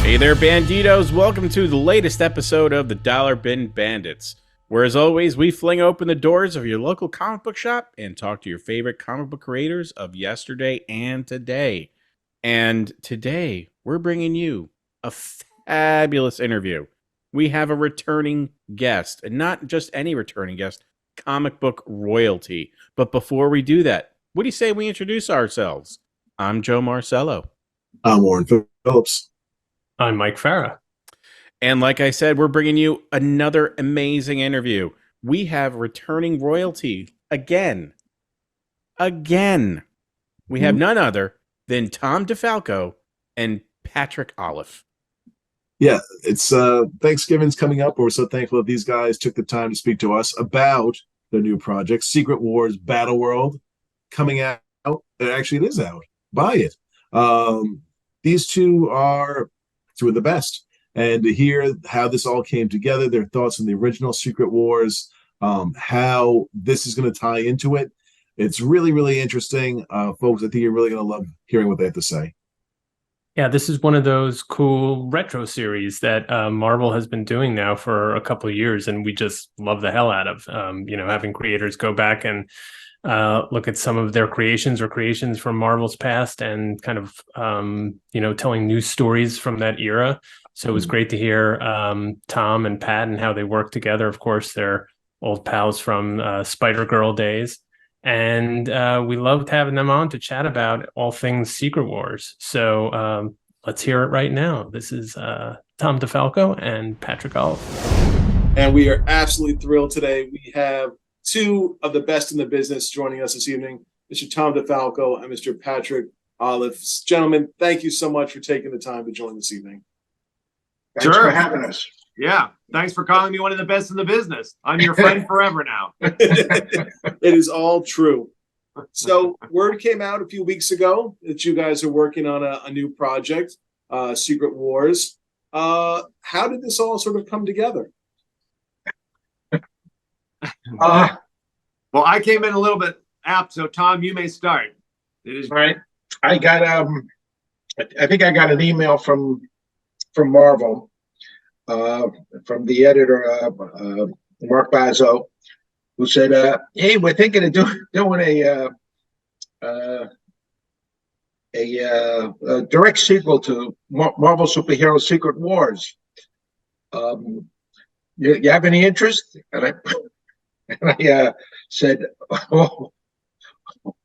Hey there, Banditos. Welcome to the latest episode of the Dollar Bin Bandits, where, as always, we fling open the doors of your local comic book shop and talk to your favorite comic book creators of yesterday and today. And today, we're bringing you a fabulous interview. We have a returning guest, and not just any returning guest, comic book royalty. But before we do that, what do you say we introduce ourselves? I'm Joe Marcello. I'm Warren Phillips. I'm Mike Farah. And like I said, we're bringing you another amazing interview. We have returning royalty again. We have none other than Tom DeFalco and Patrick Olliffe. Yeah, it's Thanksgiving's coming up. We're so thankful that these guys took the time to speak to us about their new project, Secret Wars Battleworld, coming out. Actually, it is out. Buy it. These two are two of the best. And to hear how this all came together, their thoughts on the original Secret Wars, how this is going to tie into it, it's really, really interesting. Folks, I think you're really going to love hearing what they have to say. Yeah, this is one of those cool retro series that Marvel has been doing now for a couple of years, and we just love the hell out of. Having creators go back and look at some of their creations or creations from Marvel's past and kind of, telling new stories from that era. So it was great to hear Tom and Pat and how they work together. Of course, they're old pals from Spider-Girl days. And we loved having them on to chat about all things Secret Wars. So let's hear it right now. This is Tom DeFalco and Patrick Olliffe. And we are absolutely thrilled today. We have two of the best in the business joining us this evening, Mr. Tom DeFalco and Mr. Patrick Olliffe. Gentlemen, thank you so much for taking the time to join this evening. Thanks for having us. Yeah. Thanks for calling me one of the best in the business. I'm your friend forever now. It is all true. So word came out a few weeks ago that you guys are working on a new project, Secret Wars. How did this all sort of come together? Well, I came in a little bit apt, so Tom, you may start. It is right. I got I think I got an email from Marvel, from the editor, Mark Bazzo, who said, "Hey, we're thinking of doing a direct sequel to Marvel Superhero Secret Wars. You have any interest?" And I said, "Oh,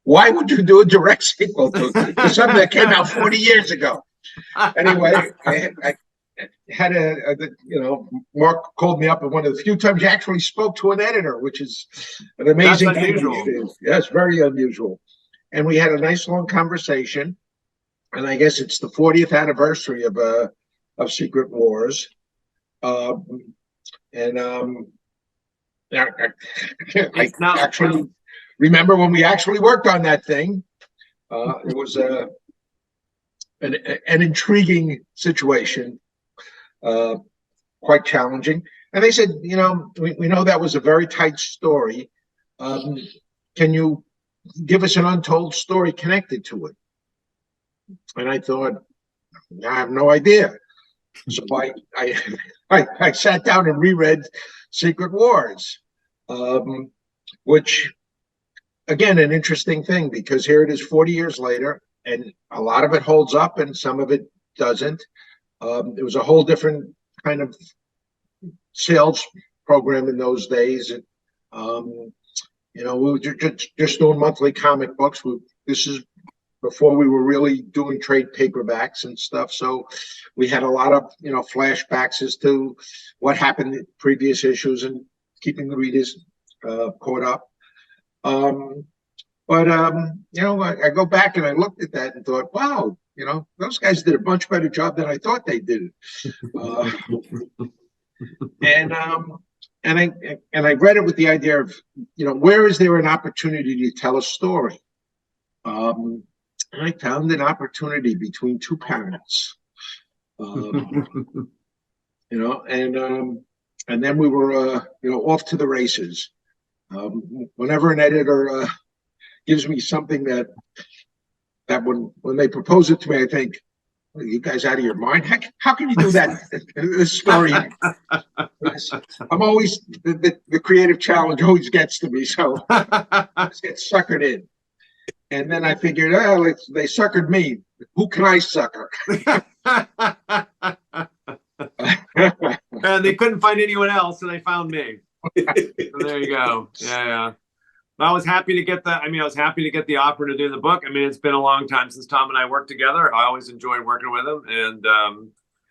why would you do a direct sequel to something that came out 40 years ago?" Anyway, I had Mark called me up at one of the few times he actually spoke to an editor, which is an amazing thing. Yes, very unusual. And we had a nice long conversation. And I guess it's the 40th anniversary of Secret Wars. I actually remember when we actually worked on that thing. It was an intriguing situation, quite challenging. And they said, we know that was a very tight story. Can you give us an untold story connected to it? And I thought, I have no idea. So I sat down and reread Secret Wars, which, again, an interesting thing, because here it is 40 years later, and a lot of it holds up and some of it doesn't. It was a whole different kind of sales program in those days. We were just doing monthly comic books. This is before we were really doing trade paperbacks and stuff. So we had a lot of, flashbacks as to what happened in previous issues and keeping the readers caught up. I go back and I looked at that and thought, wow, those guys did a much better job than I thought they did. And I read it with the idea of, where is there an opportunity to tell a story? And I found an opportunity between two parents, and then we were, off to the races. Whenever an editor gives me something that when they propose it to me, I think, Are you guys out of your mind? How can you do that? This story. I'm always the creative challenge always gets to me, so I just get suckered in. And then I figured, oh, they suckered me. Who can I sucker? And they couldn't find anyone else, so they found me. So there you go. Yeah. I was happy to get I was happy to get the offer to do the book. I mean, it's been a long time since Tom and I worked together. I always enjoyed working with him, and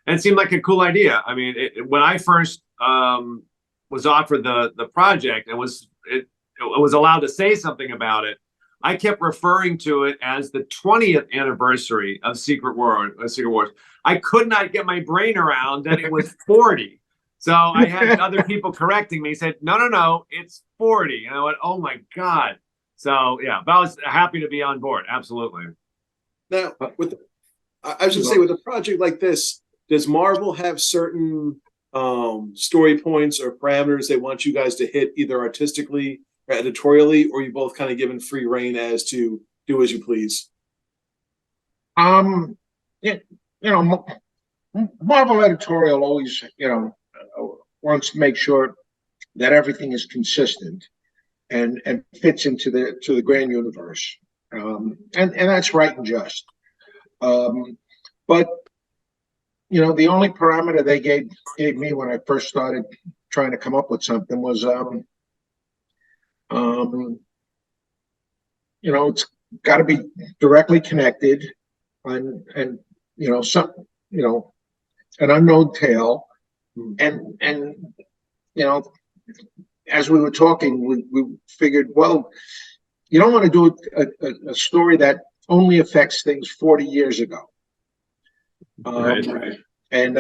it seemed like a cool idea. I mean, when I first was offered the project and was allowed to say something about it, I kept referring to it as the 20th anniversary of Secret Wars. I could not get my brain around that it was 40. So I had other people correcting me, said, no, it's 40. And I went, oh my God. So yeah, but I was happy to be on board. Absolutely. Now, I should say, with a project like this, does Marvel have certain story points or parameters they want you guys to hit, either artistically or editorially, or you both kind of given free reign as to do as you please? Marvel editorial always, wants to make sure that everything is consistent and fits into the grand universe, and that's right and just. But the only parameter they gave me when I first started trying to come up with something was, it's got to be directly connected, and an unknown tale. And as we were talking, we figured, well, you don't want to do a story that only affects things 40 years ago. Right. And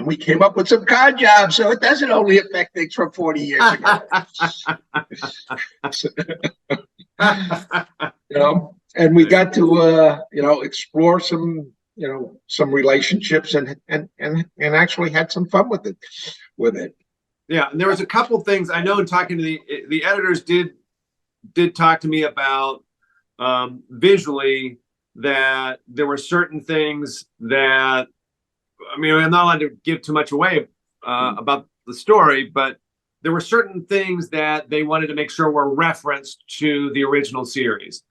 we came up with some card jobs, so it doesn't only affect things from 40 years ago. And we got to explore some relationships and actually had some fun with it. Yeah, and there was a couple things I know in talking to the editors did talk to me about visually, that there were certain things that, I mean, I'm not allowed to give too much away about the story, but there were certain things that they wanted to make sure were referenced to the original series.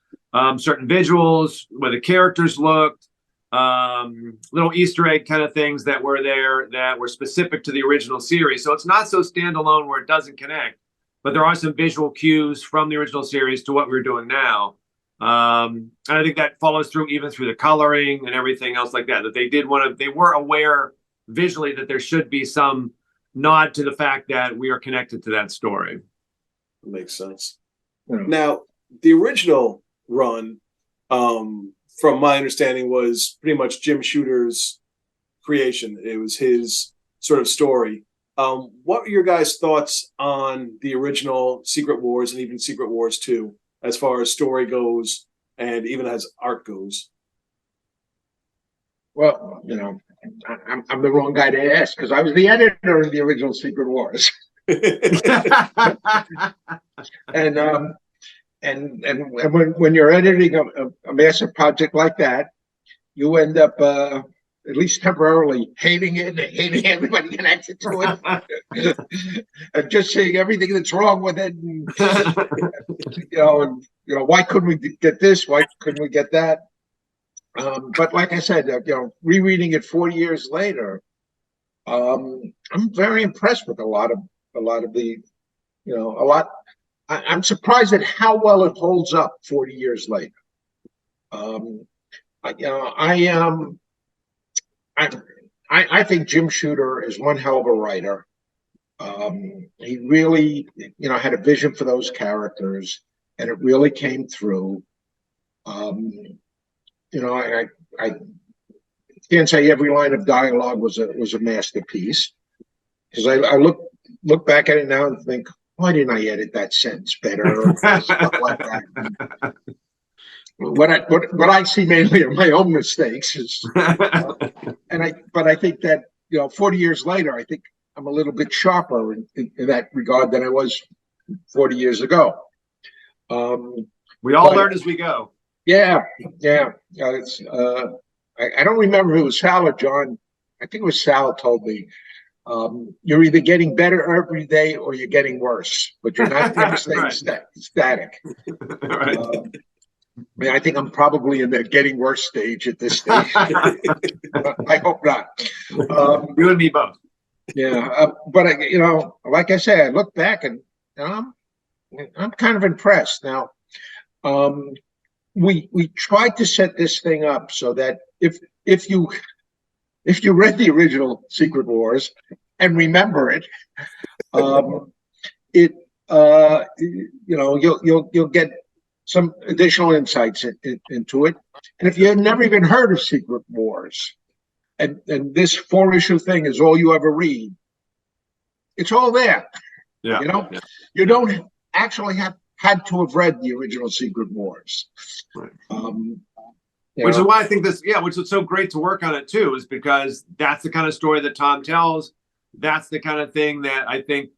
Certain visuals, where the characters looked, little Easter egg kind of things that were there that were specific to the original series. So it's not so standalone where it doesn't connect, but there are some visual cues from the original series to what we're doing now. And I think that follows through even through the coloring and everything else like that, that they were aware visually that there should be some nod to the fact that we are connected to that story. That makes sense. Yeah. Now, the original run, from my understanding, was pretty much Jim Shooter's creation. It was his sort of story. What were your guys' thoughts on the original Secret Wars and even Secret Wars 2, as far as story goes and even as art goes? Well, I'm the wrong guy to ask, because I was the editor of the original Secret Wars. And when you're editing a massive project like that, you end up, at least temporarily, hating it and hating everybody connected to it, and just seeing everything that's wrong with it. And, why couldn't we get this? Why couldn't we get that? But like I said, rereading it 40 years later, I'm very impressed with a lot of the, I'm surprised at how well it holds up 40 years later. I think Jim Shooter is one hell of a writer. He really, had a vision for those characters, and it really came through. I can't say every line of dialogue was a masterpiece, because I look back at it now and think, why didn't I edit that sentence better? Or stuff like that. What I see mainly are my own mistakes. But I think that 40 years later, I think I'm a little bit sharper in that regard than I was 40 years ago. We all learn as we go. Yeah. I I don't remember if it was Sal or John. I think it was Sal told me, you're either getting better every day or you're getting worse, but you're not ever staying static. Right. I mean, I think I'm probably in the getting worse stage at this stage. I hope not. You and me both. Yeah, but like I say, I look back and I'm kind of impressed. Now, we tried to set this thing up so that if you read the original Secret Wars and remember it, you'll get some additional insights into it. And if you had never even heard of Secret Wars, and this 4-issue thing is all you ever read, it's all there. Yeah. You don't actually had to have read the original Secret Wars. Right. Which is why I think which is so great to work on it too, is because that's the kind of story that Tom tells. That's the kind of thing that I think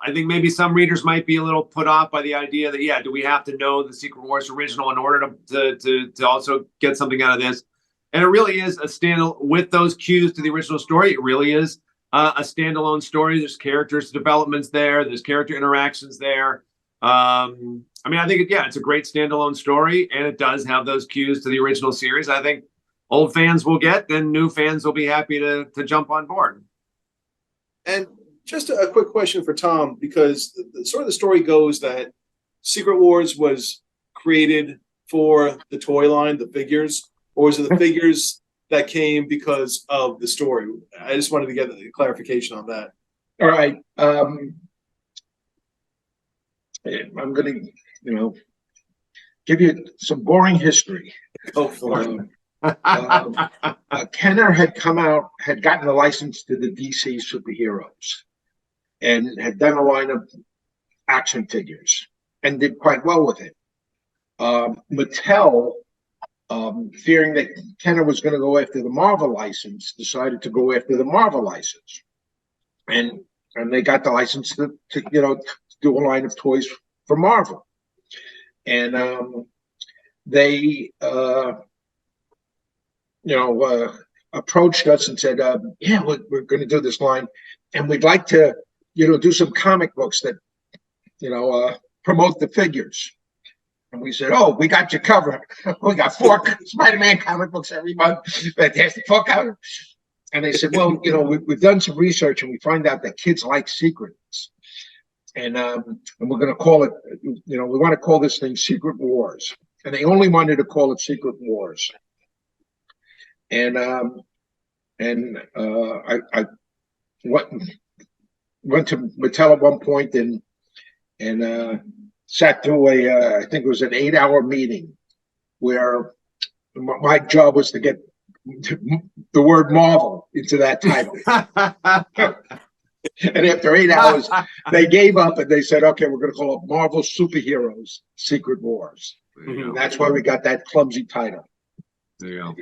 maybe some readers might be a little put off by the idea that, do we have to know the Secret Wars original in order to also get something out of this? And it really is a standalone with those cues to the original story. It really is a standalone story. There's characters developments there. There's character interactions there. I think it's a great standalone story, and it does have those cues to the original series. I think old fans will get, and new fans will be happy to jump on board. And just a quick question for Tom, because sort of the story goes that Secret Wars was created for the toy line, the figures, or was it the figures that came because of the story? I just wanted to get a clarification on that. All right. I'm going to, give you some boring history. Hopefully. Kenner had gotten a license to the DC superheroes and had done a line of action figures and did quite well with it. Mattel, fearing that Kenner was going to go after the Marvel license, decided to go after the Marvel license. And they got the license to do a line of toys for Marvel. And they approached us and said, we're going to do this line, and we'd like to, do some comic books that, promote the figures. And we said, we got you covered. We got 4 Spider-Man comic books every month. Fantastic, 4 covers. And they said, well, we've done some research and we find out that kids like secrets. And we're going to call it, we want to call this thing Secret Wars. And they only wanted to call it Secret Wars. And I went to Mattel at one point and sat through I think it was an 8-hour meeting where my job was to get the word Marvel into that title. And after 8 hours, they gave up and they said, okay, we're going to call it Marvel Superheroes Secret Wars. And that's why we got that clumsy title. There you go.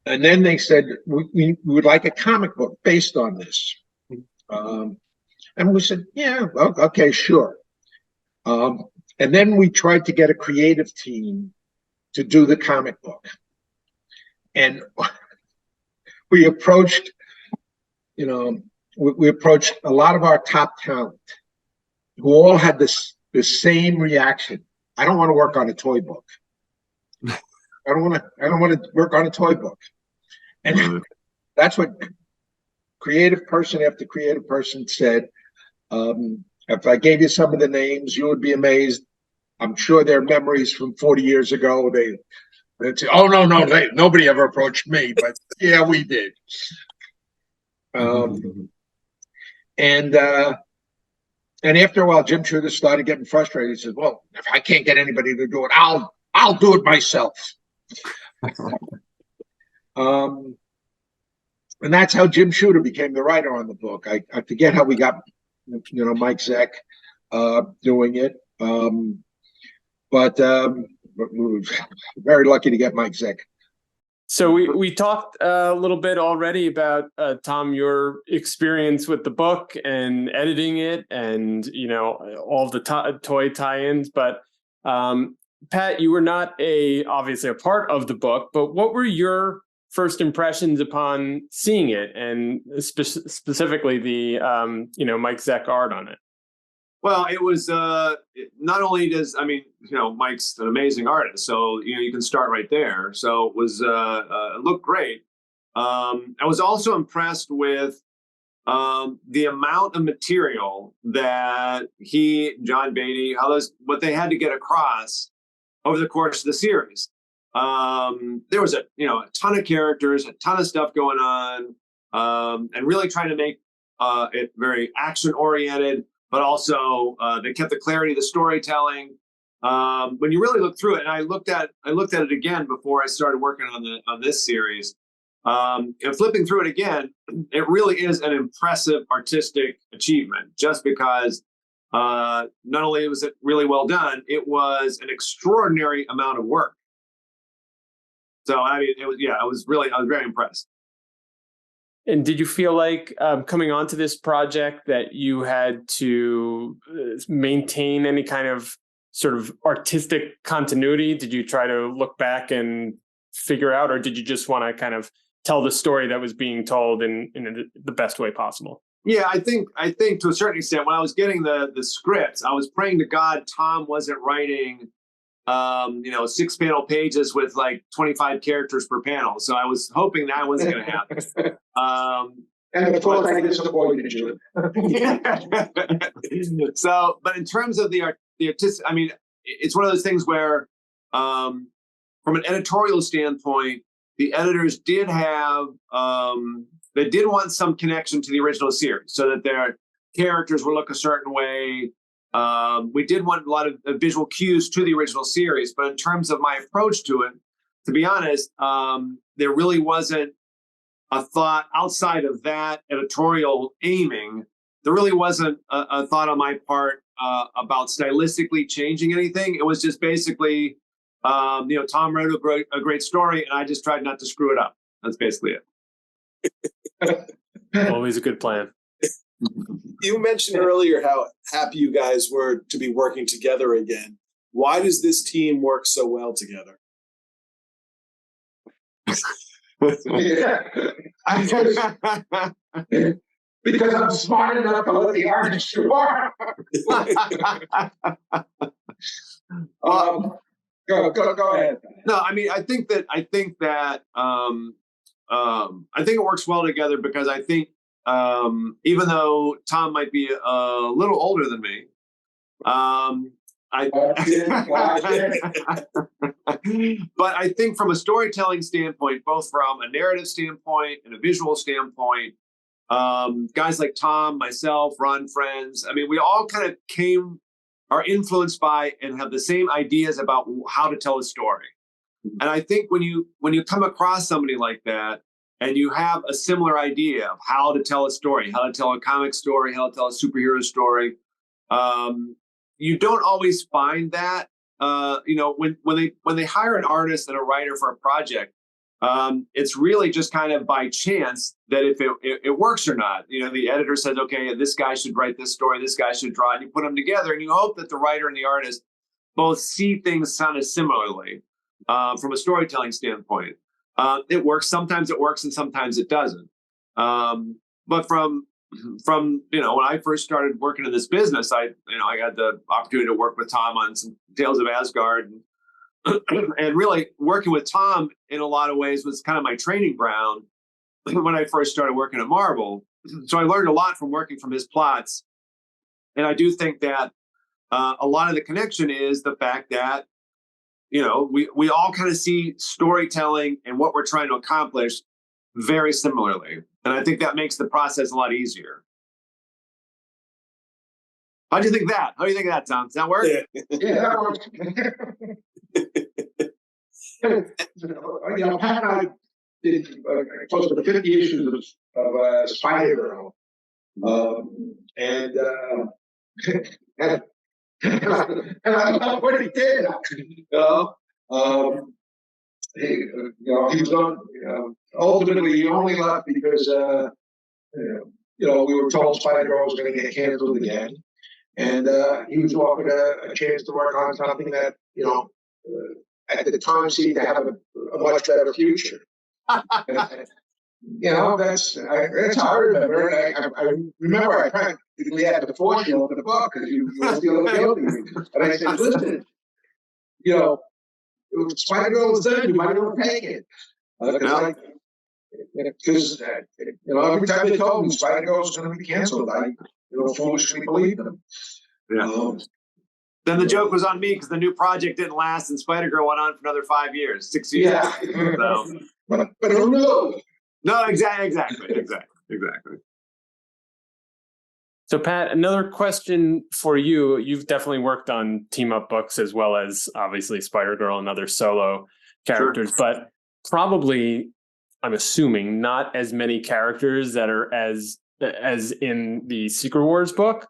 And then they said, we would like a comic book based on this. And we said, yeah, well, okay, sure. And then we tried to get a creative team to do the comic book. And we approached, we approached a lot of our top talent who all had the same reaction. I don't want to work on a toy book. I don't want to work on a toy book. And that's what creative person after creative person said. If I gave you some of the names, you would be amazed. I'm sure they're memories from 40 years ago. They'd say, oh, no, nobody ever approached me. But yeah, we did. And after a while, Jim Shooter started getting frustrated. He said, well, if I can't get anybody to do it, I'll do it myself. And that's how Jim Shooter became the writer on the book. I forget how we got, Mike Zeck doing it. But we were very lucky to get Mike Zeck. So we talked a little bit already about, Tom, your experience with the book and editing it and, all of the toy tie-ins. But Pat, you were not obviously a part of the book, but what were your first impressions upon seeing it, and specifically the Mike Zeck art on it? Well, it was not only does Mike's an amazing artist, so you can start right there. So it was it looked great. I was also impressed with the amount of material that John Beatty, what they had to get across over the course of the series. There was a ton of characters, a ton of stuff going on, and really trying to make it very action oriented, but also they kept the clarity of the storytelling. When you really look through it, and I looked at it again before I started working on this series, and flipping through it again, it really is an impressive artistic achievement. Just because not only was it really well done, it was an extraordinary amount of work. So it was I was very impressed. And did you feel like coming onto this project that you had to maintain any kind of sort of artistic continuity? Did you try to look back and figure out, or did you just want to kind of tell the story that was being told in the best way possible? Yeah, I think to a certain extent, when I was getting the scripts, I was praying to God Tom wasn't writing 6-panel pages with like 25 characters per panel. So I was hoping that wasn't going to happen. And of course, I disappointed you. So, but in terms of the artistic, it's one of those things where, from an editorial standpoint, the editors did have, they did want some connection to the original series, so that their characters would look a certain way. We did want a lot of visual cues to the original series, but in terms of my approach to it, to be honest, there really wasn't a thought outside of that editorial aiming. There really wasn't a thought on my part about stylistically changing anything. It was just basically, Tom wrote a great story, and I just tried not to screw it up. That's basically it. Always a good plan. You mentioned earlier how happy you guys were to be working together again. Why does this team work so well together? Because I'm smart enough to let the artist work. Go ahead. No, I think it works well together because I think, even though Tom might be a little older than me, but I think from a storytelling standpoint, both from a narrative standpoint and a visual standpoint, guys like Tom, myself, Ron Friends, we all kind of are influenced by and have the same ideas about how to tell a story. And I think when you come across somebody like that, and you have a similar idea of how to tell a story, how to tell a comic story, how to tell a superhero story, you don't always find that. When they hire an artist and a writer for a project, it's really just kind of by chance that if it works or not. The editor says, okay, this guy should write this story, this guy should draw it, and you put them together, and you hope that the writer and the artist both see things kind of similarly from a storytelling standpoint. It works. Sometimes it works, and sometimes it doesn't. But from when I first started working in this business, I got the opportunity to work with Tom on some Tales of Asgard, and really working with Tom in a lot of ways was kind of my training ground when I first started working at Marvel. So I learned a lot from working from his plots, and I do think that a lot of the connection is the fact that we all kind of see storytelling and what we're trying to accomplish very similarly. And I think that makes the process a lot easier. How do you think that? How do you think of that, Tom? Does that work? Yeah, that works. Pat and I did close to 50 issues of Spider-Girl. And I love what he did. He was on. Ultimately, he only left because we were told Spider-Girl was going to get canceled again, and he was offered a chance to work on something that at the time seemed to have a much better future. That's how I remember. I remember I practically had to force you open the book because you were feeling guilty. And I said, listen, Spider-Girl was done, you might want to take it. Because every time they told me Spider-Girl was going to be canceled, I foolishly believed them. Yeah. Then the joke was on me because the new project didn't last, and Spider-Girl went on for another 5 years, 6 years. Yeah. So. But who knows? No, exactly. So, Pat, another question for you. You've definitely worked on team-up books as well as, obviously, Spider-Girl and other solo characters, but probably, I'm assuming, not as many characters that are as in the Secret Wars book.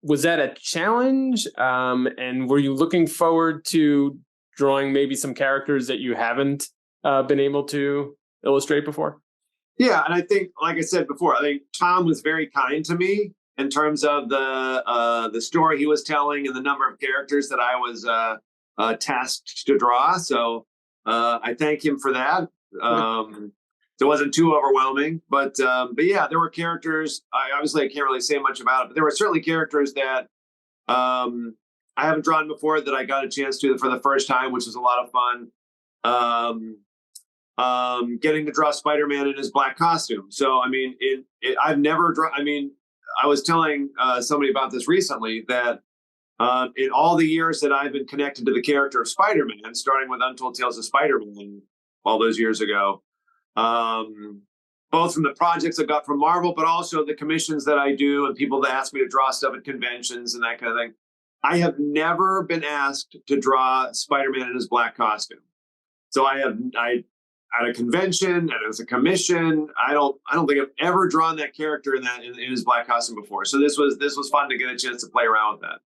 Was that a challenge? And were you looking forward to drawing maybe some characters that you haven't been able to illustrate before? Yeah, and I think, like I said before, I think Tom was very kind to me in terms of the story he was telling and the number of characters that I was tasked to draw. So I thank him for that. It wasn't too overwhelming, but yeah, there were characters. I can't really say much about it, but there were certainly characters that I haven't drawn before that I got a chance to for the first time, which was a lot of fun. Getting to draw Spider-Man in his black costume. So, I mean, I've never drawn. I mean, I was telling somebody about this recently that in all the years that I've been connected to the character of Spider-Man, starting with Untold Tales of Spider-Man all those years ago, both from the projects I got from Marvel, but also the commissions that I do and people that ask me to draw stuff at conventions and that kind of thing. I have never been asked to draw Spider-Man in his black costume. So I at a convention and as a commission, I don't think I've ever drawn that character in his black costume before. So this was fun to get a chance to play around with that.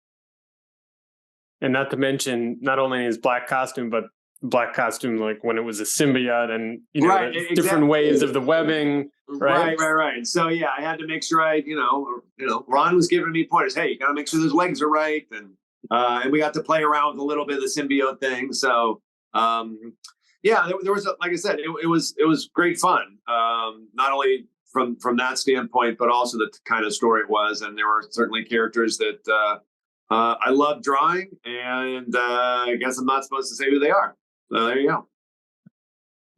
And not to mention, not only his black costume, but black costume like when it was a symbiote, and different ways of the webbing. Right. So yeah, I had to make sure Ron was giving me pointers. Hey, you got to make sure those legs are right, and we got to play around with a little bit of the symbiote thing. So. Yeah, there was like I said, it was great fun. Not only from that standpoint, but also the kind of story it was, and there were certainly characters that I love drawing, and I guess I'm not supposed to say who they are. So there you go.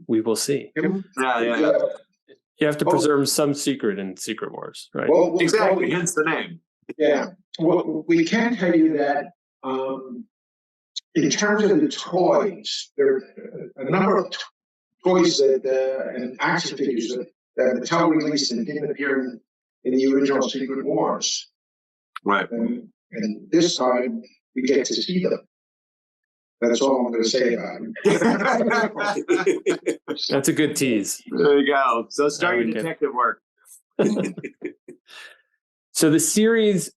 We will see. Yeah. You have to preserve some secret in Secret Wars, right? Well, exactly. Hence the name. Yeah. Well, we can tell you that. In terms of the toys, there are a number of toys and action figures that Mattel released and didn't appear in the original Secret Wars. Right. And this time we get to see them. That's all I'm going to say about it. That's a good tease. There you go. So start your detective work. So the series,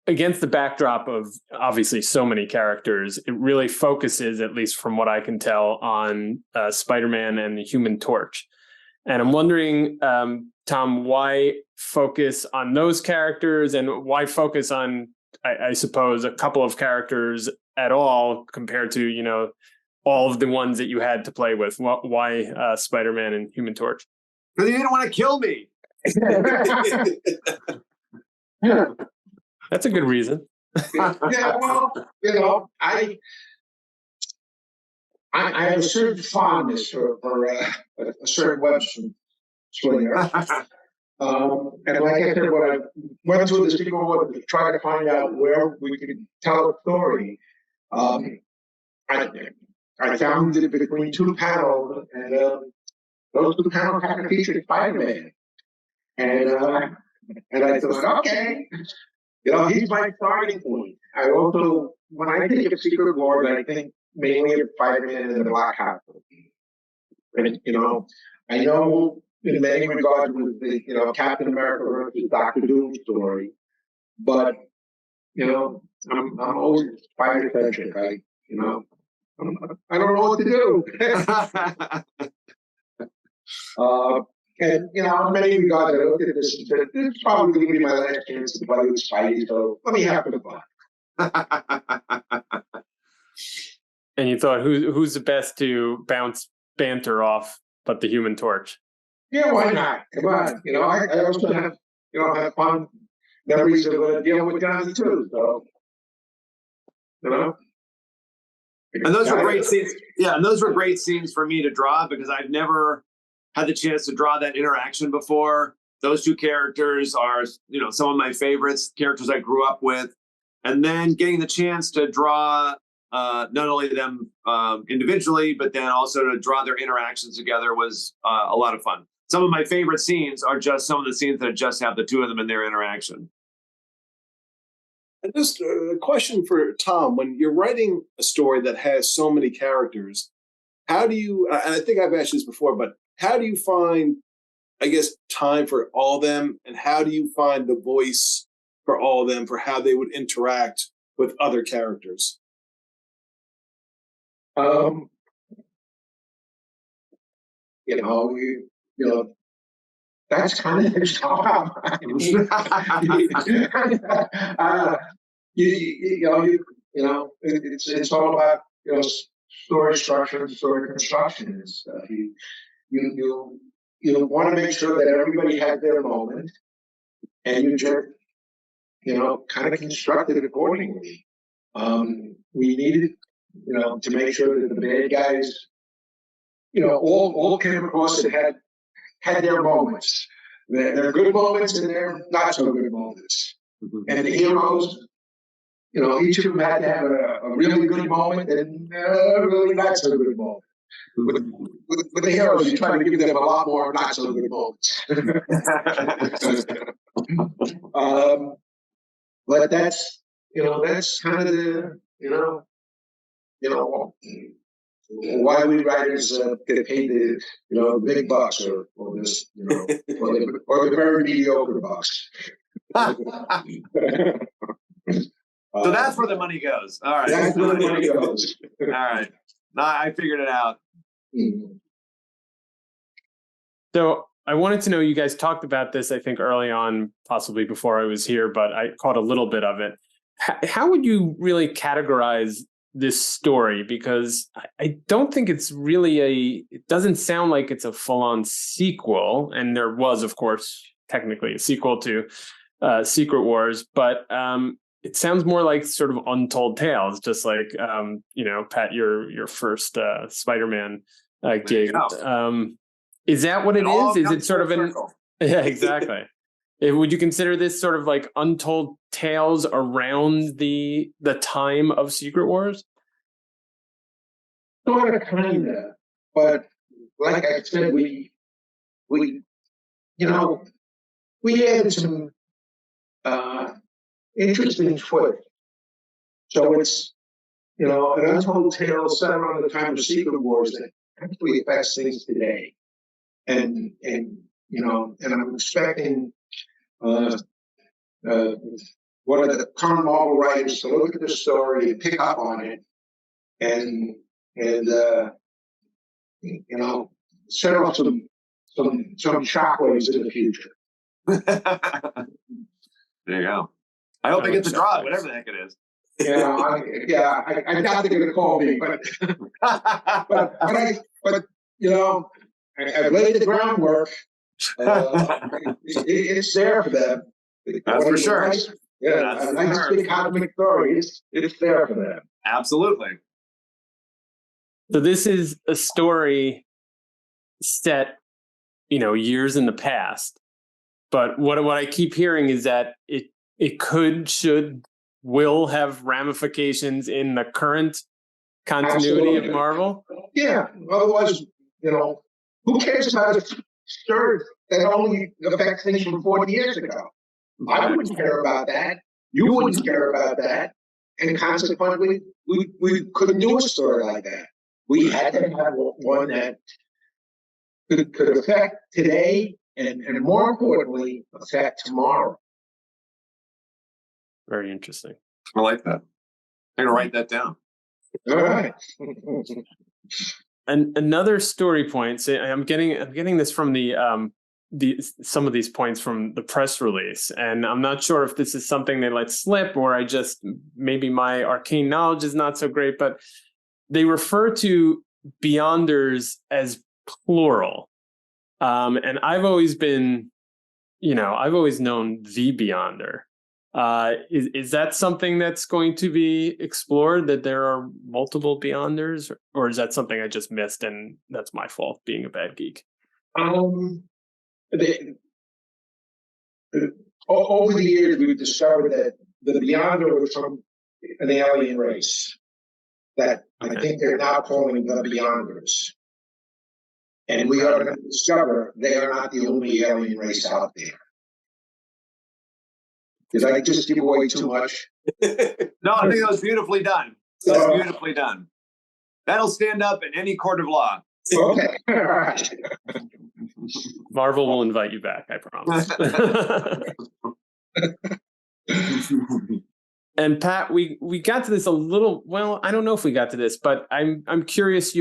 against the backdrop of obviously so many characters, it really focuses, at least from what I can tell, on Spider-Man and the Human Torch. And I'm wondering, Tom, why focus on those characters, and why focus on, I suppose, a couple of characters at all compared to, all of the ones that you had to play with? Why Spider-Man and Human Torch? Because he didn't want to kill me. That's a good reason. Yeah, well, I have a certain fondness for a certain web swinger. And like I said, when I went through the Secret Wars to try to find out where we could tell a story, I found it between two panels, and those two panels had to feature Spider-Man. And I thought, okay. He's my starting point. I also, when I think of Secret Wars, I think mainly of Spider-Man and the Black Hat. And, I know in many regards with the, Captain America versus Dr. Doom story, but, I'm always Spider-centric. I don't know what to do. And, in many regards, I looked at this and said, this is probably going to be my last chance to play with Spidey, so let me have the fun. And you thought, who's the best to bounce banter off, but the Human Torch. Yeah, why not? Come on. I also have fun memories of dealing with Johnny too. So, And those were great scenes. Yeah, and those were great scenes for me to draw because I've never had the chance to draw that interaction before. Those two characters are, some of my favorites, characters I grew up with. And then getting the chance to draw not only them individually, but then also to draw their interactions together was a lot of fun. Some of my favorite scenes are just some of the scenes that just have the two of them in their interaction. And just a question for Tom: when you're writing a story that has so many characters, how do you? And I think I've asked you this before, but how do you find, I guess, time for all of them, and how do you find the voice for all of them for how they would interact with other characters? That's kind of the job. It's all about story structure and story construction and stuff. You want to make sure that everybody had their moment, and you just kind of construct it accordingly. We needed to make sure that the bad guys all came across and had their moments. Their good moments and their not so good moments. Mm-hmm. And the heroes, each of them had to have a really good moment and a really not so good moment. With the heroes, you try to give them a lot more not so good moments. But that's kind of the why we writers get paid the big bucks or this or the very mediocre bucks. So that's where the money goes. All right. That's where the money goes. All right. I figured it out. Mm-hmm. So I wanted to know, you guys talked about this, I think, early on, possibly before I was here, but I caught a little bit of it. How would you really categorize this story? Because I don't think it's really it doesn't sound like it's a full-on sequel. And there was, of course, technically a sequel to Secret Wars, but it sounds more like sort of untold tales, just like, Pat, your first Spider-Man gig. Is that what it is? Is it sort of an... Yeah, exactly. Would you consider this sort of like untold tales around the time of Secret Wars? Sort of, kind of. But like I said, we added some interesting twist. So it's, an untold tale set around the time of Secret Wars that actually affects things today. And I'm expecting one of the current Marvel writers to look at the story and pick up on it and set off some shockwaves in the future. There you go. I hope I get to draw it, whatever the heck it is. I doubt they're going to call me, but I've laid the groundwork. It's there for them. That's for sure. A nice big cosmic story. It's there for them. Absolutely. So this is a story set, years in the past. But what I keep hearing is that it could, should, will have ramifications in the current continuity of Marvel. Yeah. Otherwise, who cares about a story that only affects things from 40 years ago? I wouldn't care about that. You wouldn't care about that. And consequently, we couldn't do a story like that. We had to have one that could affect today and more importantly, affect tomorrow. Very interesting. I like that. I'm going to write that down. All right. And another story point. So I'm getting this from some of these points from the press release, and I'm not sure if this is something they let slip or maybe my arcane knowledge is not so great, but they refer to Beyonders as plural. And I've always been, I've always known the Beyonder. Is that something that's going to be explored, that there are multiple Beyonders, or is that something I just missed and that's my fault being a bad geek? Over the years, we've discovered that the Beyonder was from an alien race that I think they're now calling the Beyonders. And we are going to discover they are not the only alien race out there. Did I just give away too much? No, I think that was beautifully done. That was beautifully done. That'll stand up in any court of law. Okay. All right. Marvel will invite you back, I promise. And Pat, we got to this a little. Well, I don't know if we got to this, but I'm curious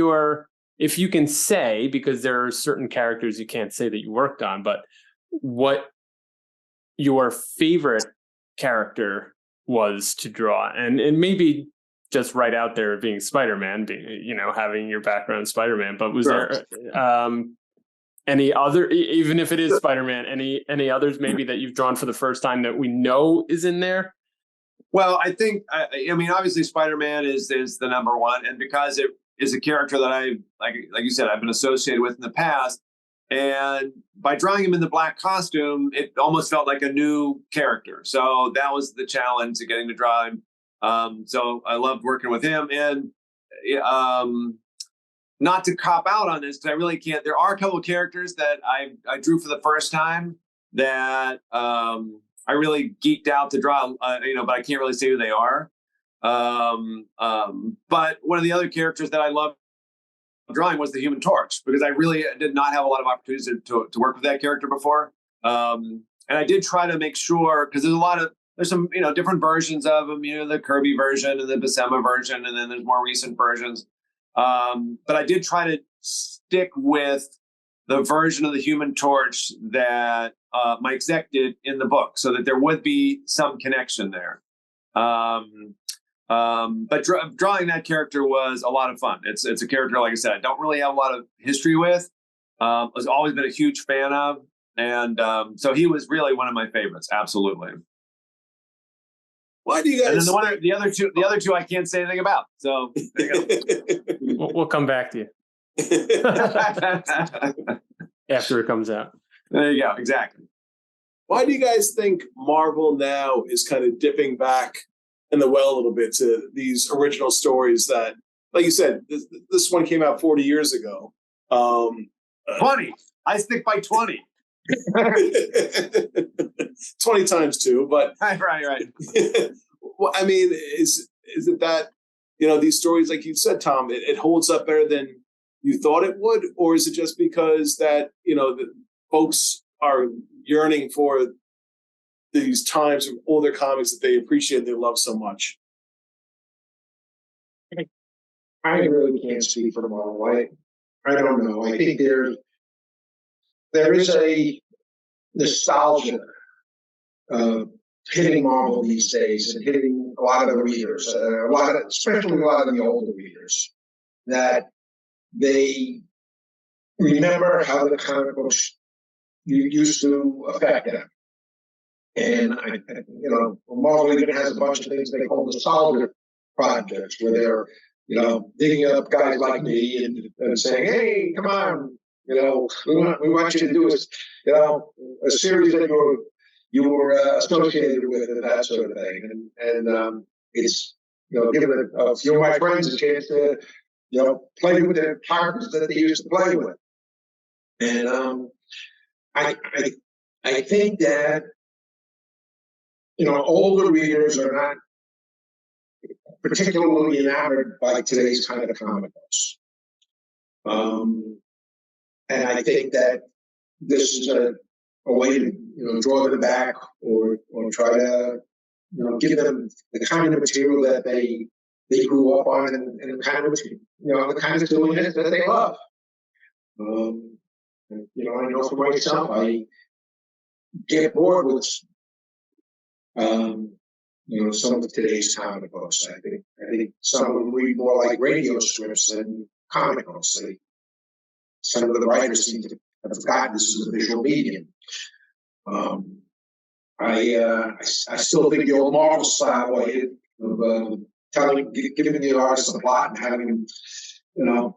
if you can say, because there are certain characters you can't say that you worked on, but what your favorite character was to draw, and maybe just right out there being Spider-Man, having your background Spider-Man, but was there any other, even if it is Spider-Man, any others maybe that you've drawn for the first time that we know is in there? Well, I think, I mean, obviously Spider-Man is the number one, and because it is a character that I, like you said, I've been associated with in the past, and by drawing him in the black costume, it almost felt like a new character. So that was the challenge of getting to draw him. So I loved working with him, and not to cop out on this, because I really can't. There are a couple of characters that I drew for the first time that I really geeked out to draw, but I can't really say who they are. But one of the other characters that I loved drawing was the Human Torch, because I really did not have a lot of opportunities to work with that character before. And I did try to make sure, because there's some, different versions of him, the Kirby version and the Buscema version, and then there's more recent versions. But I did try to stick with the version of the Human Torch that my exec did in the book, so that there would be some connection there. But drawing that character was a lot of fun. It's a character, like I said, I don't really have a lot of history with. I've always been a huge fan of, and so he was really one of my favorites. Absolutely. Why do you guys? And then the other two, I can't say anything about. So there you go. We'll come back to you after it comes out. There you go. Exactly. Why do you guys think Marvel now is kind of dipping back in the well a little bit to these original stories that, like you said, this one came out 40 years ago? 20. I stick by 20. 20 times 2, but right. Well, I mean, is it that, these stories, like you said, Tom, it holds up better than you thought it would, or is it just because that the folks are yearning for these times of older comics that they appreciate and they love so much? I really can't speak for them all. I don't know. I think there is a nostalgia hitting Marvel these days and hitting a lot of the readers, especially a lot of the older readers, that they remember how the comic books used to affect them. And Marvel even has a bunch of things they call nostalgia projects, where they're digging up guys like me and saying, "Hey, come on, we want you to do a series that you were associated with," and that sort of thing. And it's giving a few of my friends a chance to play with the characters that they used to play with. And I think that older readers are not particularly enamored by today's kind of comic books. And I think that this is a way to draw them back, or try to give them the kind of material that they grew up on, and the kind of the kind of doing it that they love. I know for myself, I get bored with some of today's comic books. I think some of them read more like radio scripts than comic books. Some of the writers seem to have forgotten this is a visual medium. I still think the old Marvel style way of giving the artist a plot and having him,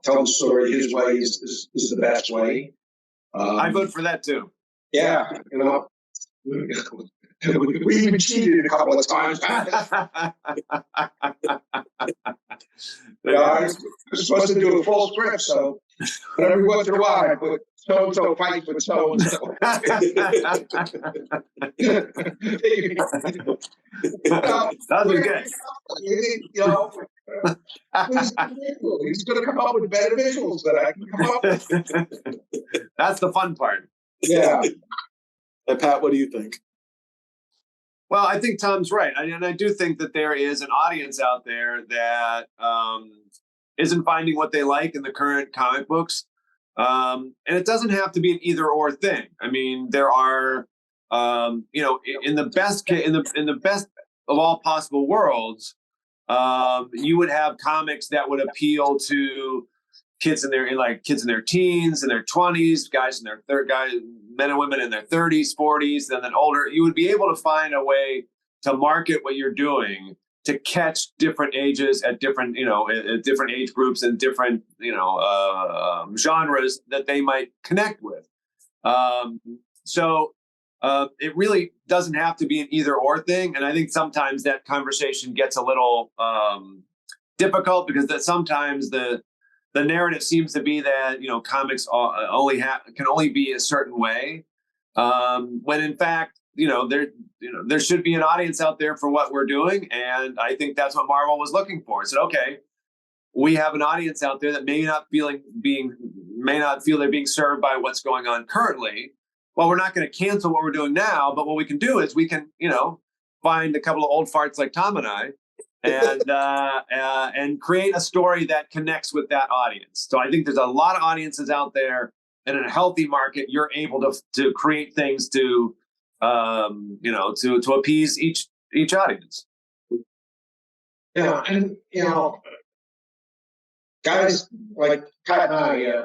tell the story his way is the best way. I vote for that too. Yeah, we even cheated a couple of times. I was supposed to do a full script, so every once in a while I put so-and-so fight with so-and-so. That was good. He's going to come up with better visuals than I can come up with. That's the fun part. Yeah. And Pat, what do you think? Well, I think Tom's right. And I do think that there is an audience out there that isn't finding what they like in the current comic books. And it doesn't have to be an either or thing. I mean, there are, in the best of all possible worlds, you would have comics that would appeal to kids in their teens, in their 20s, men and women in their 30s, 40s, and then older. You would be able to find a way to market what you're doing to catch different ages at different, at different age groups and different, genres that they might connect with. So it really doesn't have to be an either or thing. And I think sometimes that conversation gets a little difficult because that sometimes the narrative seems to be that, comics can only be a certain way. When in fact, there should be an audience out there for what we're doing. And I think that's what Marvel was looking for. It said, okay, we have an audience out there that may not feel they're being served by what's going on currently. Well, we're not going to cancel what we're doing now, but what we can do is we can, find a couple of old farts like Tom and I and create a story that connects with that audience. So I think there's a lot of audiences out there, and in a healthy market, you're able to create things to appease each audience. Yeah, and guys like Pat and I,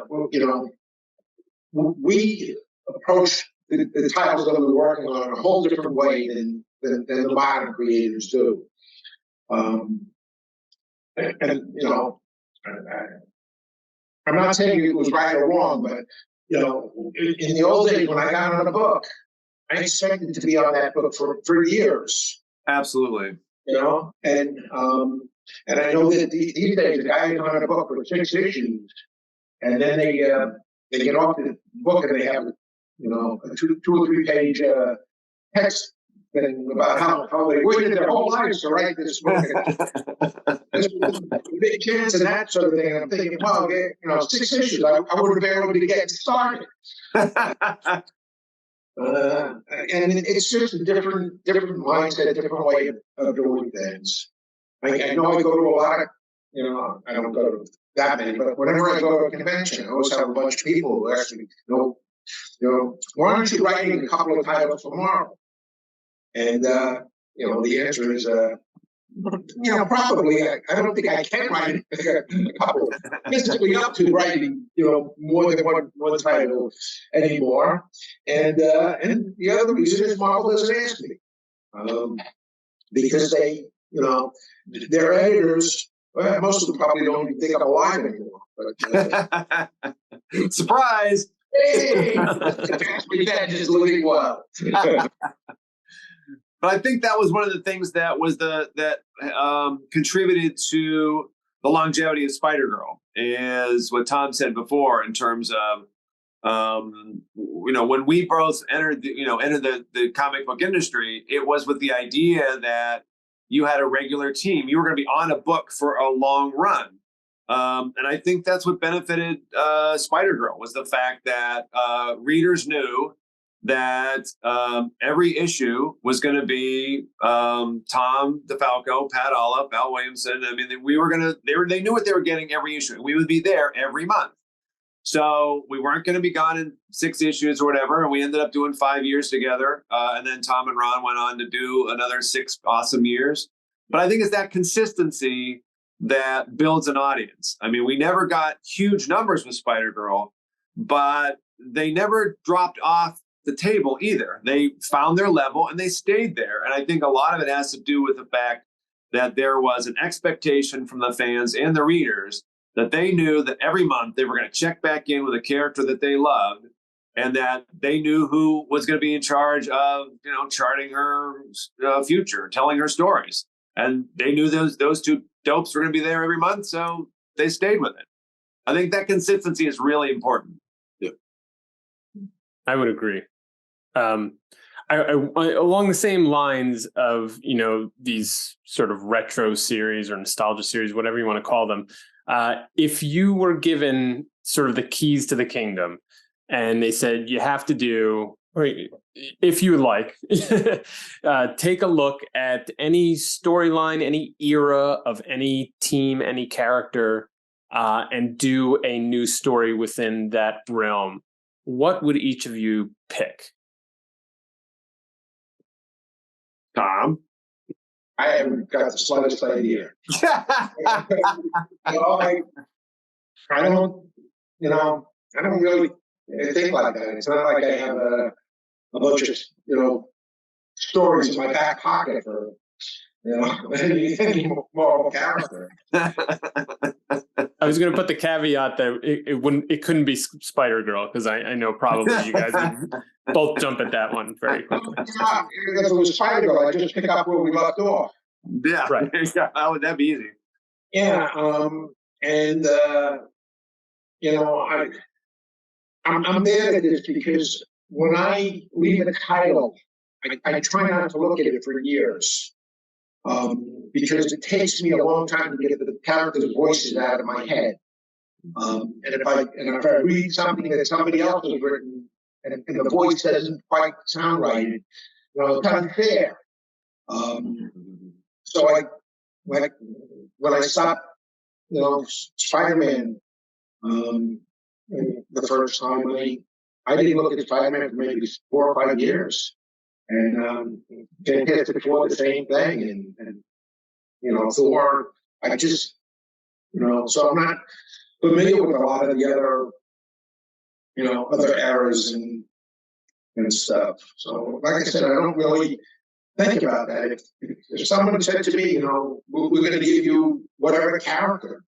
we approach the titles that we're working on in a whole different way than the modern creators do. I'm not saying it was right or wrong, but in the old days when I got on a book, I expected to be on that book for years. Absolutely. And I know that these days, a guy is on a book for 6 issues, and then they get off the book and they have a 2 or 3 page text thing about how they waited their whole lives to write this book. There's a big chance in that sort of thing. And I'm thinking, well, 6 issues, I would have been able to get started. And it's just a different mindset, a different way of doing things. I know I go to a lot of, I don't go to that many, but whenever I go to a convention, I always have a bunch of people who ask me, why aren't you writing a couple of titles for Marvel? And, the answer is, probably, I don't think I can write a couple, physically up to writing, more than one title anymore. And the other reason is Marvel doesn't ask me. Because they, their editors, well, most of them probably don't even think I'm alive anymore. But, surprise! Hey, that is living well. But I think that was one of the things that was that contributed to the longevity of Spider-Girl, is what Tom said before in terms of when we both entered the comic book industry, it was with the idea that you had a regular team. You were going to be on a book for a long run. And I think that's what benefited Spider-Girl, was the fact that readers knew that every issue was going to be Tom DeFalco, Pat Olliffe, Al Williamson. I mean, they knew what they were getting every issue. We would be there every month. So we weren't going to be gone in 6 issues or whatever. And we ended up doing 5 years together. And then Tom and Ron went on to do another 6 awesome years. But I think it's that consistency that builds an audience. I mean, we never got huge numbers with Spider-Girl, but they never dropped off the table either. They found their level and they stayed there. And I think a lot of it has to do with the fact that there was an expectation from the fans and the readers that they knew that every month they were going to check back in with a character that they loved, and that they knew who was going to be in charge of, charting her future, telling her stories. And they knew those two dopes were going to be there every month, so they stayed with it. I think that consistency is really important. Yeah, I would agree. I along the same lines of these sort of retro series or nostalgia series, whatever you want to call them. If you were given sort of the keys to the kingdom, and they said you have to do, or if you would like, take a look at any storyline, any era of any team, any character, and do a new story within that realm, what would each of you pick? Tom? I haven't got the slightest idea. I don't really think like that. It's not like I have a bunch of, stories in my back pocket for, any Marvel character. I was going to put the caveat that it couldn't be Spider-Girl, because I know probably you guys would both jump at that one very quickly. If it was Spider-Girl, I'd just pick up where we left off. Yeah, right. Yeah, that'd be easy. Yeah, I'm mad at this because when I read a title, I try not to look at it for years. Because it takes me a long time to get the characters' voices out of my head. And if I read something that somebody else has written and the voice doesn't quite sound right, it's unfair. So when I stopped, Spider-Man, the first time I didn't look at Spider-Man for maybe 4 or 5 years. And Fantastic Four, the same thing, and Thor. I just, so I'm not familiar with a lot of the other, other eras and stuff. So, like I said, I don't really think about that. If someone said to me, we're going to give you whatever character,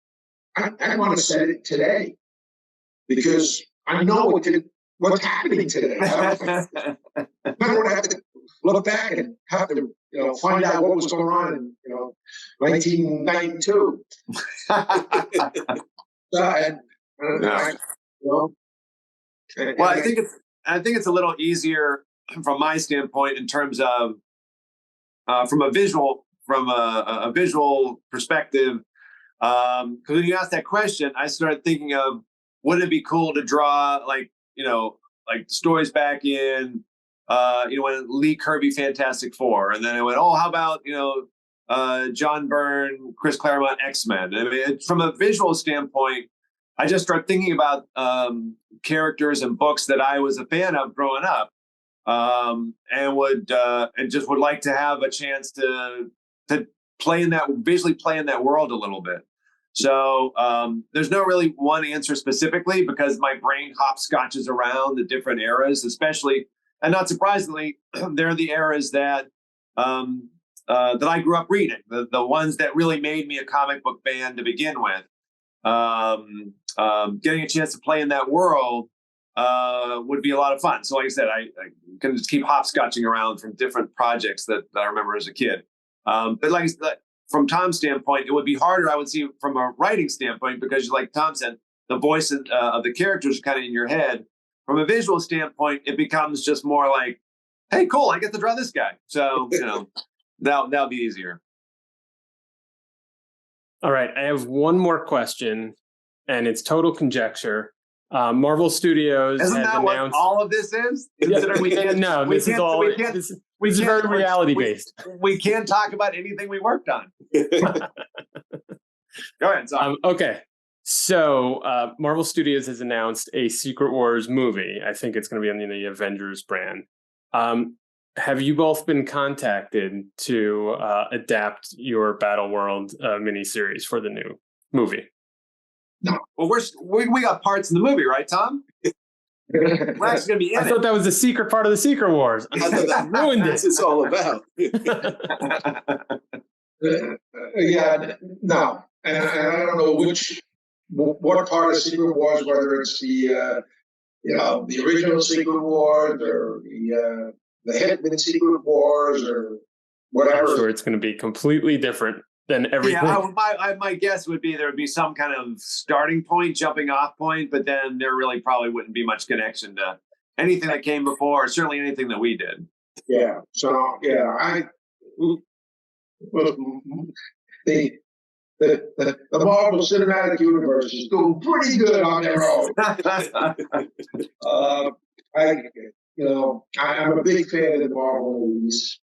I want to set it today because I know what's happening today. I don't have to look back and have to, find out what was going on in, 1992. Well, I think it's a little easier from my standpoint in terms of from a visual perspective. Because when you asked that question, I started thinking of, wouldn't it be cool to draw like stories back in, when Lee Kirby Fantastic Four, and then I went, how about John Byrne, Chris Claremont X-Men. I mean, from a visual standpoint, I just start thinking about characters and books that I was a fan of growing up, and just would like to have a chance to visually play in that world a little bit. So there's no really one answer specifically because my brain hopscotches around the different eras, especially, and not surprisingly, they're the eras that I grew up reading, the ones that really made me a comic book fan to begin with. Getting a chance to play in that world would be a lot of fun. So like I said, I can just keep hopscotching around from different projects that I remember as a kid. But like from Tom's standpoint, it would be harder, I would see, from a writing standpoint, because like Tom said, the voice of the characters are kind of in your head. From a visual standpoint, it becomes just more like, hey, cool, I get to draw this guy. So, that'll be easier. All right, I have one more question, and it's total conjecture. Marvel Studios Isn't has that announced what all of this is? This is very reality based. We can't talk about anything we worked on. Go ahead. Sorry. Okay, so Marvel Studios has announced a Secret Wars movie. I think it's going to be on the Avengers brand. have you both been contacted to adapt your Battleworld miniseries for the new movie? No. Well, we got parts in the movie, right, Tom? We're actually going to be in I thought that was the secret part of the Secret Wars. I thought that Ruined that's it. what it's all about. Yeah, no, and I don't know what part of Secret Wars, whether it's the the original Secret Wars or the Hitman Secret Wars or whatever. I'm sure it's going to be completely different than everything. Yeah, my guess would be there would be some kind of starting point, jumping off point, but then there really probably wouldn't be much connection to anything that came before, or certainly anything that we did. Yeah. So yeah, the Marvel Cinematic Universe is doing pretty good on their own. I'm a big fan of the Marvel movies.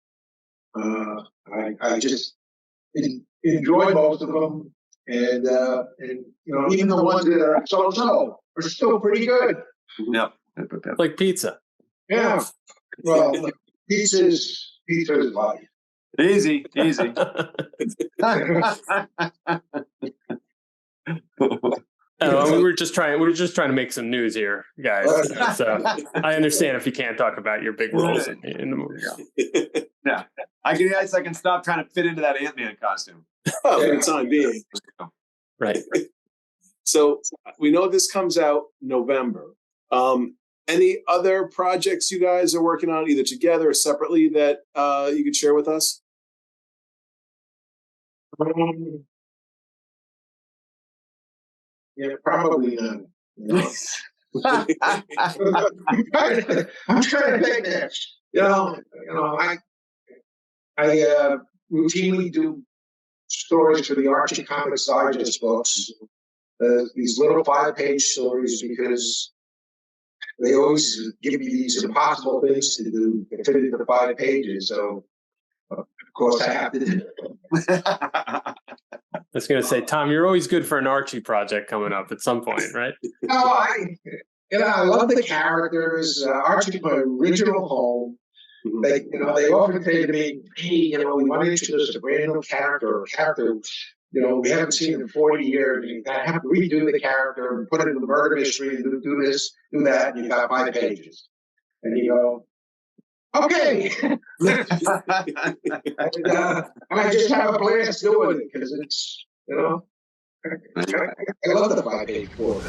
I just enjoy most of them, and even the ones that are so are still pretty good. Yep. Like pizza. Yeah. Well, pizza's life. Easy. We were just trying to make some news here, guys. So I understand if you can't talk about your big roles in the movie. Yeah. I can stop trying to fit into that Ant-Man costume. Oh, for the time being. Right. So we know this comes out November. Any other projects you guys are working on, either together or separately, that you could share with us? Yeah, probably none. I'm trying to think next. I routinely do stories for the Archie Comics Digest books. These little 5-page stories, because they always give me these impossible things to do to fit into the 5 pages. So, of course, I have to do it. I was going to say, Tom, you're always good for an Archie project coming up at some point, right? No, I love the characters. Archie's my original home. They often say to me, "Hey, we want to introduce a brand new character, we haven't seen in 40 years. You have to redo the character and put it in the murder mystery and do this, do that, and you got 5 pages." And you go, okay. And I just have a blast doing it because it's, I love the 5-page format.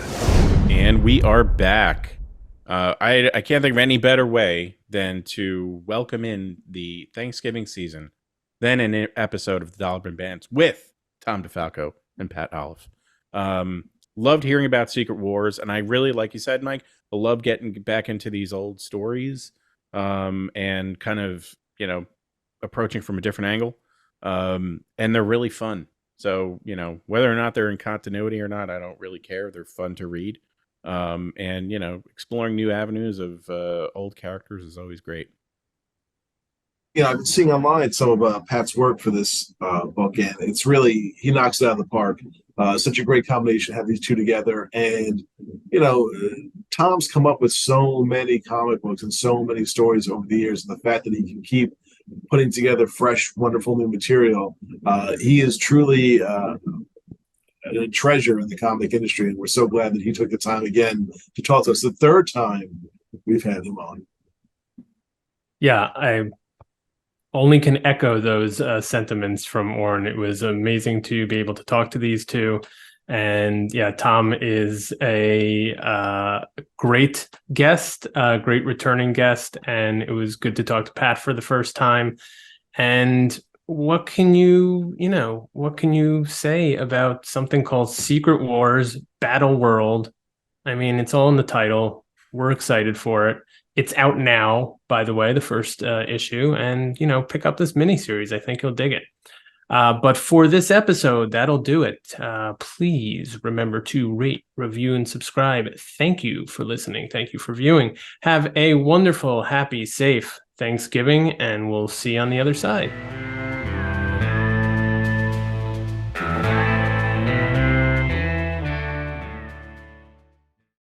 And we are back. I can't think of any better way than to welcome in the Thanksgiving season than an episode of the Dollar Bin Bands with Tom DeFalco and Pat Olliffe. Loved hearing about Secret Wars, and I really, like you said, Mike, I love getting back into these old stories and kind of, approaching from a different angle. And they're really fun. So, whether or not they're in continuity or not, I don't really care. They're fun to read. And, exploring new avenues of old characters is always great. I've been seeing online some of Pat's work for this book, and it's really, he knocks it out of the park. Such a great combination to have these two together. And, Tom's come up with so many comic books and so many stories over the years, and the fact that he can keep putting together fresh, wonderful new material, he is truly a treasure in the comic industry, and we're so glad that he took the time again to talk to us. The third time we've had him on. Yeah, I only can echo those sentiments from Orrin. It was amazing to be able to talk to these two. And yeah, Tom is a great guest, great returning guest. And it was good to talk to Pat for the first time. And what can you say about something called Secret Wars Battleworld? I mean, it's all in the title. We're excited for it. It's out now, by the way, the first issue, and, pick up this miniseries. I think you'll dig it. But for this episode, that'll do it. Please remember to rate, review, and subscribe. Thank you for listening. Thank you for viewing. Have a wonderful, happy, safe Thanksgiving, and we'll see you on the other side.